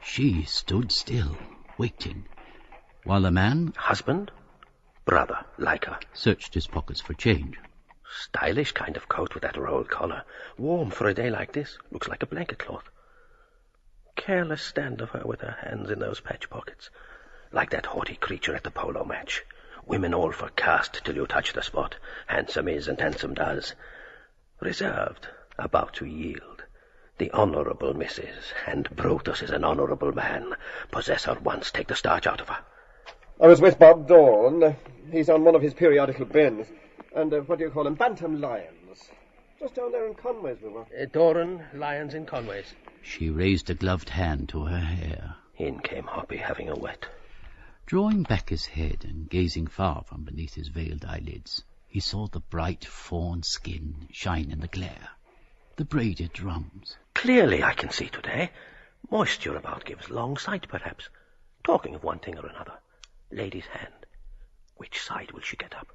She stood still, waiting, while the man, husband, brother, like her, searched his pockets for change. Stylish kind of coat with that rolled collar. Warm for a day like this. Looks like a blanket cloth. Careless stand of her with her hands in those patch pockets. Like that haughty creature at the polo match. Women all for caste till you touch the spot. Handsome is and handsome does. Reserved, about to yield. The honourable Mrs. And Brutus is an honourable man. Possess her once, take the starch out of her. I was with Bob Dawn. He's on one of his periodical bins. And what do you call them? Bantam lions. Just down there in Conway's we were. Doran, lions in Conway's. She raised a gloved hand to her hair. In came Hoppy, having a wet. Drawing back his head and gazing far from beneath his veiled eyelids, he saw the bright fawn skin shine in the glare. The braided drums. Clearly I can see today. Moisture about gives long sight, perhaps. Talking of one thing or another. Lady's hand. Which side will she get up?